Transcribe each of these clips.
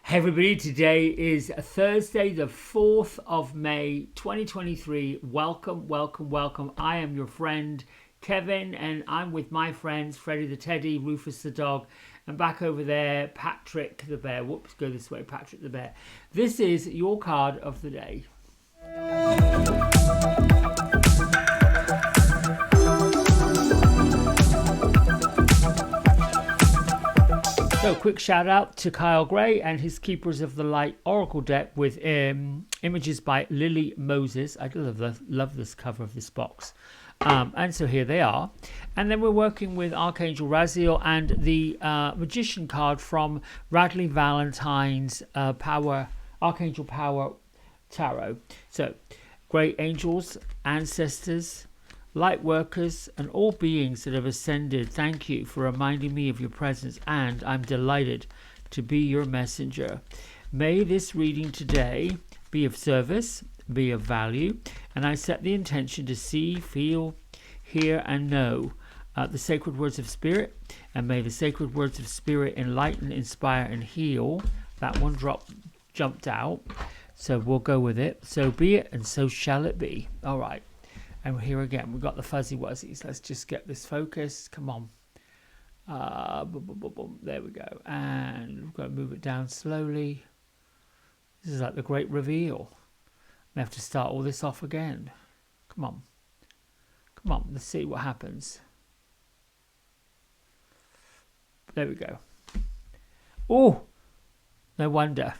Hey everybody, today is Thursday, the 4th of May, 2023. Welcome, welcome, welcome. I am your friend, Kevin, and I'm with my friends, Freddie the Teddy, Rufus the dog, and back over there, Patrick the bear. Whoops, go this way, Patrick the bear. This is your card of the day. So, quick shout out to Kyle Gray and his Keepers of the Light Oracle deck with images by Lily Moses. I love this cover of this box. And so here they are. And then we're working with Archangel Raziel and the Magician card from Radley Valentine's Archangel Power Tarot. So, great angels, ancestors, light workers, and all beings that have ascended, thank you for reminding me of your presence, and I'm delighted to be your messenger. May this reading today be of service, be of value, and I set the intention to see, feel, hear, and know the sacred words of Spirit, and may the sacred words of Spirit enlighten, inspire, and heal. That one jumped out, so we'll go with it. So be it, and so shall it be. All right. And here again, we've got the fuzzy wuzzies. Let's just get this focused. Come on. Boom, boom, boom, boom. There we go. And we've got to move it down slowly. This is like the great reveal. We have to start all this off again. Come on. Come on. Let's see what happens. There we go. Oh, no wonder.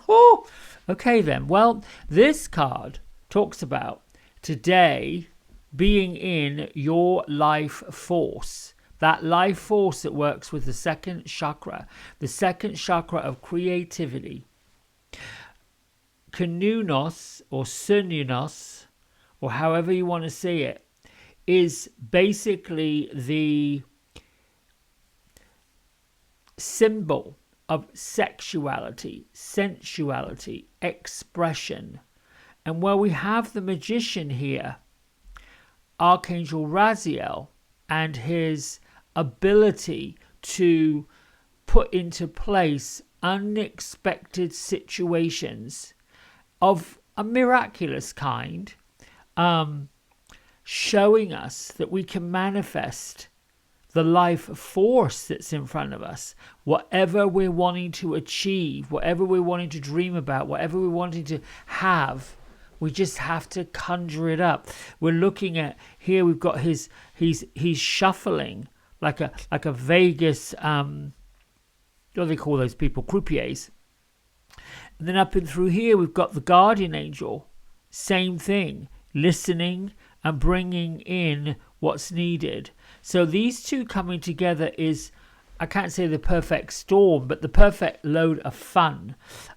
Oh, okay then. Well, this card talks about today being in your life force. That life force that works with the second chakra of creativity. Cernunnos or Cernunnos, or however you want to say it, is basically the symbol of sexuality, sensuality, expression. And where we have the magician here, Archangel Raziel, and his ability to put into place unexpected situations of a miraculous kind, showing us that we can manifest the life force that's in front of us. Whatever we're wanting to achieve, whatever we're wanting to dream about, whatever we're wanting to have, we just have to conjure it up. We're looking at here. We've got he's shuffling like a Vegas. What do they call those people? Croupiers. And then up and through here, we've got the guardian angel. Same thing, listening and bringing in what's needed. So these two coming together is, I can't say the perfect storm, but the perfect load of fun.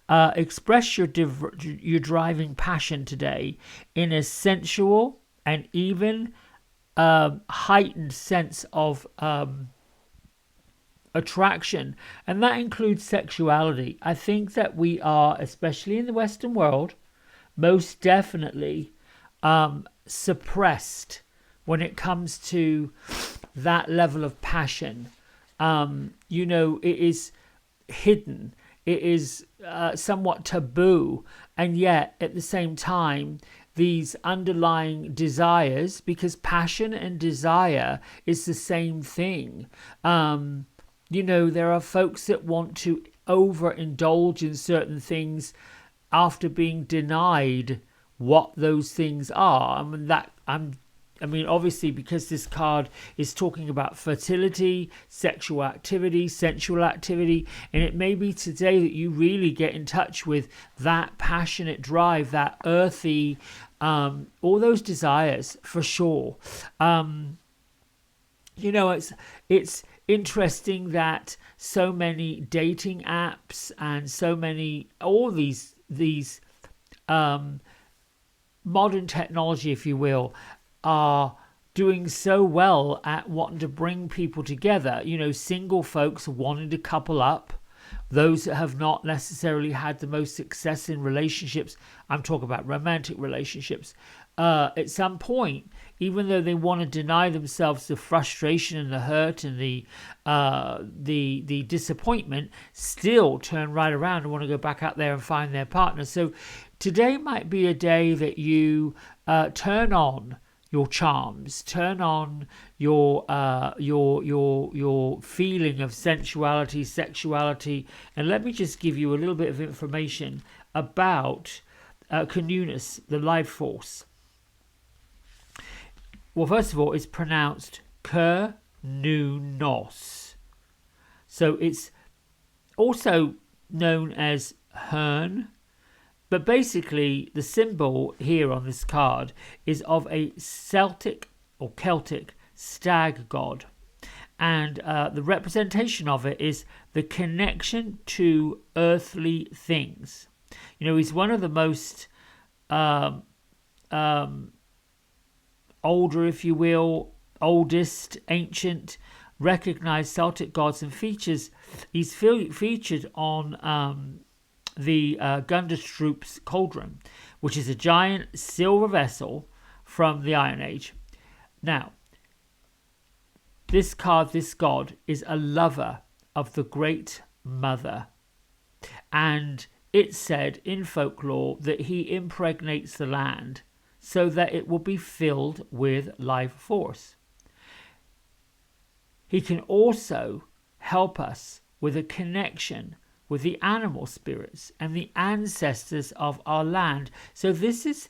Express your driving passion today in a sensual and even heightened sense of attraction. And that includes sexuality. I think that we are, especially in the Western world, most definitely suppressed when it comes to that level of passion. You know, it is hidden. It is somewhat taboo. And yet, at the same time, these underlying desires, because passion and desire is the same thing. You know, there are folks that want to overindulge in certain things after being denied what those things are. I mean, obviously, because this card is talking about fertility, sexual activity, sensual activity, and it may be today that you really get in touch with that passionate drive, that earthy, all those desires for sure. You know, it's interesting that so many dating apps and so many, all these modern technology, if you will, are doing so well at wanting to bring people together. You know, single folks wanting to couple up, those that have not necessarily had the most success in relationships. I'm talking about romantic relationships. at some point, even though they want to deny themselves the frustration and the hurt and the disappointment, still turn right around and want to go back out there and find their partner. So today might be a day that you turn on your charms, turn on your feeling of sensuality, sexuality. And let me just give you a little bit of information about Cernunnos, the life force. Well, first of all, it's pronounced Cernunnos. So it's also known as Hern. But basically, the symbol here on this card is of a Celtic or Celtic stag god. And the representation of it is the connection to earthly things. You know, he's one of the most older, if you will, oldest, ancient, recognized Celtic gods and features. He's featured on the Gunderstroop's cauldron, which is a giant silver vessel from the Iron Age. Now, this god is a lover of the Great Mother, and it's said in folklore that he impregnates the land so that it will be filled with life force. He can also help us with a connection with the animal spirits and the ancestors of our land. So this is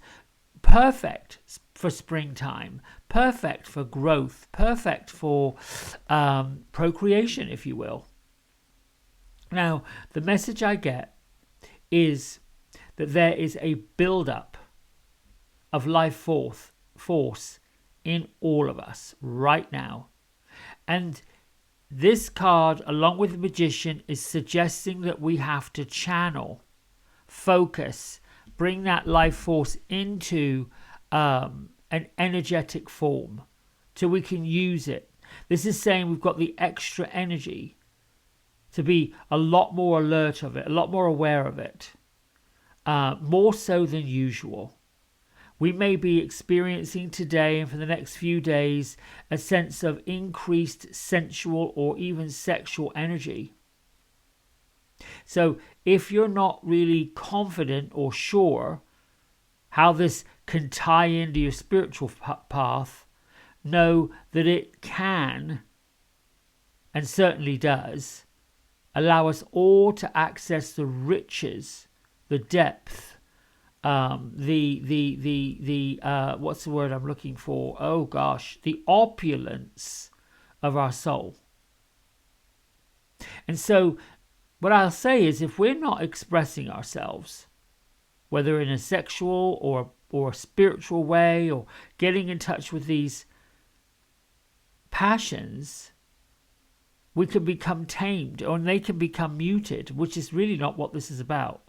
perfect for springtime, perfect for growth, perfect for procreation, if you will. Now, the message I get is that there is a build-up of life force in all of us right now. And this card, along with the Magician, is suggesting that we have to channel, focus, bring that life force into an energetic form so we can use it. This is saying we've got the extra energy to be a lot more alert of it, a lot more aware of it, more so than usual. We may be experiencing today and for the next few days a sense of increased sensual or even sexual energy. So if you're not really confident or sure how this can tie into your spiritual path, know that it can, and certainly does, allow us all to access the riches, the depth, what's the word I'm looking for? Oh gosh, the opulence of our soul. And so what I'll say is, if we're not expressing ourselves, whether in a sexual or a spiritual way, or getting in touch with these passions, we can become tamed, or they can become muted, which is really not what this is about.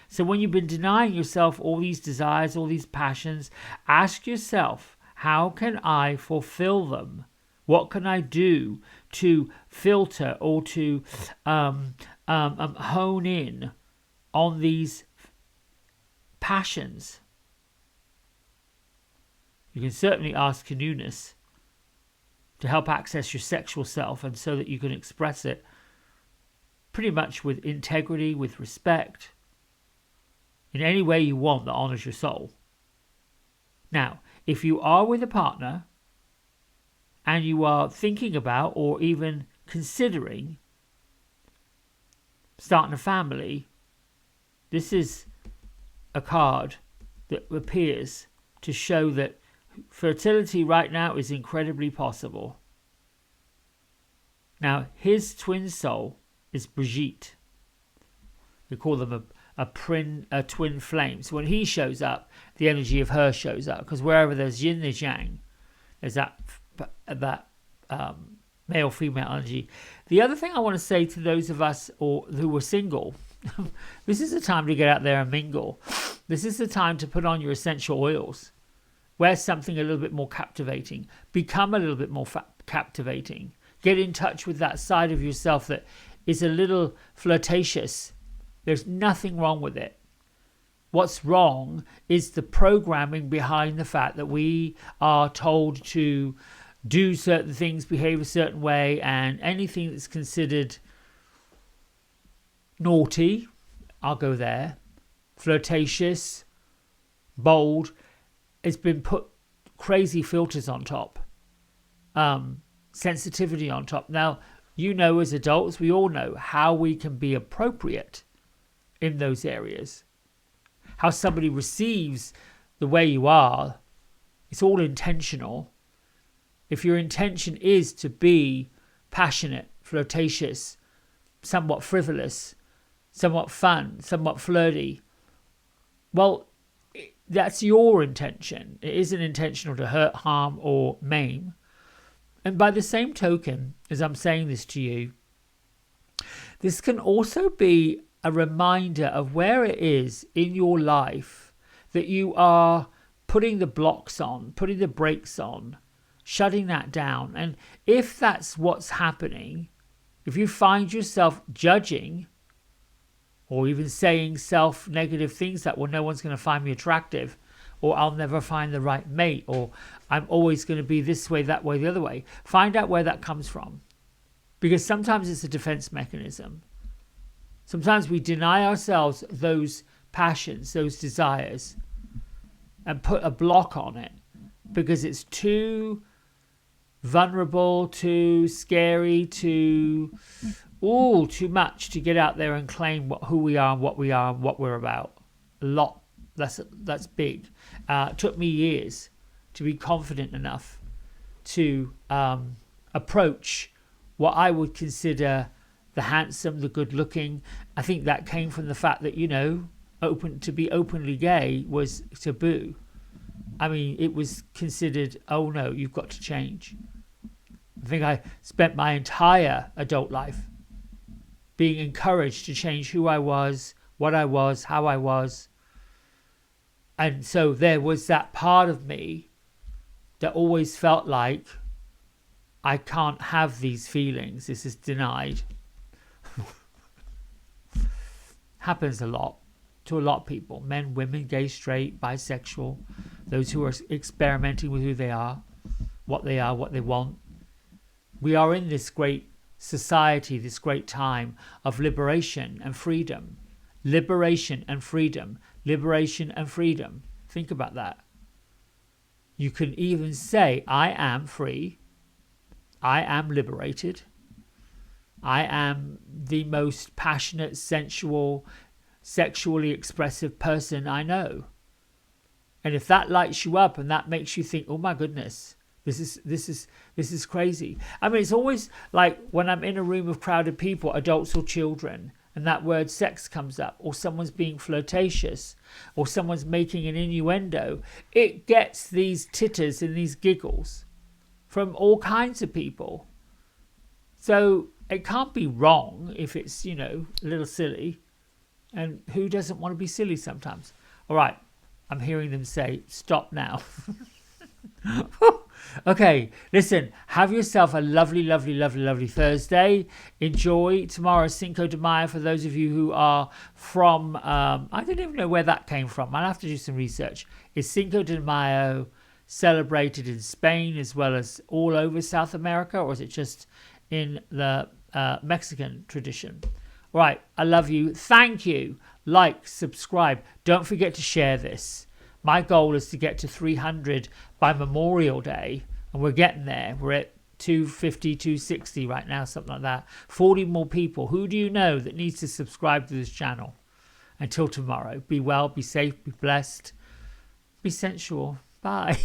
So when you've been denying yourself all these desires, all these passions, ask yourself, how can I fulfill them? What can I do to filter or to hone in on these passions? You can certainly ask Cernunnos to help access your sexual self, and so that you can express it pretty much with integrity, with respect, in any way you want that honors your soul. Now, if you are with a partner and you are thinking about or even considering starting a family, this is a card that appears to show that fertility right now is incredibly possible. Now, his twin soul is Brigitte. We call them a twin flame. So when he shows up, the energy of her shows up, because wherever there's yin, there's yang. There's that male-female energy. The other thing I want to say to those of us who are single, this is the time to get out there and mingle. This is the time to put on your essential oils. Wear something a little bit more captivating. Become a little bit more captivating. Get in touch with that side of yourself that is a little flirtatious. There's nothing wrong with it. What's wrong is the programming behind the fact that we are told to do certain things, behave a certain way, and anything that's considered naughty, I'll go there, flirtatious, bold, it's been put crazy filters on top, sensitivity on top. Now, you know, as adults, we all know how we can be appropriate in those areas. How somebody receives the way you are, it's all intentional. If your intention is to be passionate, flirtatious, somewhat frivolous, somewhat fun, somewhat flirty, well, that's your intention. It isn't intentional to hurt, harm, or maim. And by the same token, as I'm saying this to you, this can also be a reminder of where it is in your life that you are putting the blocks on, putting the brakes on, shutting that down. And if that's what's happening, if you find yourself judging or even saying self-negative things that, well, no one's going to find me attractive, or I'll never find the right mate, or I'm always going to be this way, that way, the other way, find out where that comes from. Because sometimes it's a defense mechanism. Sometimes we deny ourselves those passions, those desires, and put a block on it because it's too vulnerable, too scary, too much to get out there and claim who we are and what we're about. A lot. That's big. It took me years to be confident enough to approach what I would consider the handsome, the good looking. I think that came from the fact that, you know, to be openly gay was taboo. I mean, it was considered, oh no, you've got to change. I think I spent my entire adult life being encouraged to change who I was, what I was, how I was. And so there was that part of me that always felt like I can't have these feelings. This is denied. Happens a lot to a lot of people. Men, women, gay, straight, bisexual. Those who are experimenting with who they are, what they want. We are in this great society, this great time of liberation and freedom. Liberation and freedom. Liberation and freedom. Think about that. You can even say, I am free. I am liberated. I am the most passionate, sensual, sexually expressive person I know. And if that lights you up and that makes you think, oh my goodness, this is crazy. I mean, it's always like when I'm in a room of crowded people, adults or children, and that word sex comes up, or someone's being flirtatious, or someone's making an innuendo, it gets these titters and these giggles from all kinds of people. So it can't be wrong if it's, you know, a little silly. And who doesn't want to be silly sometimes? All right, I'm hearing them say, stop now. Okay, listen, have yourself a lovely, lovely, lovely, lovely Thursday. Enjoy. Tomorrow's Cinco de Mayo for those of you who are from, I don't even know where that came from. I'll have to do some research. Is Cinco de Mayo celebrated in Spain as well as all over South America, or is it just in the Mexican tradition? Right, I love you. Thank you. Like, subscribe. Don't forget to share this. My goal is to get to 300 by Memorial Day, and we're getting there. We're at 250, 260 right now, something like that. 40 more people. Who do you know that needs to subscribe to this channel? Until tomorrow, be well, be safe, be blessed, be sensual. Bye.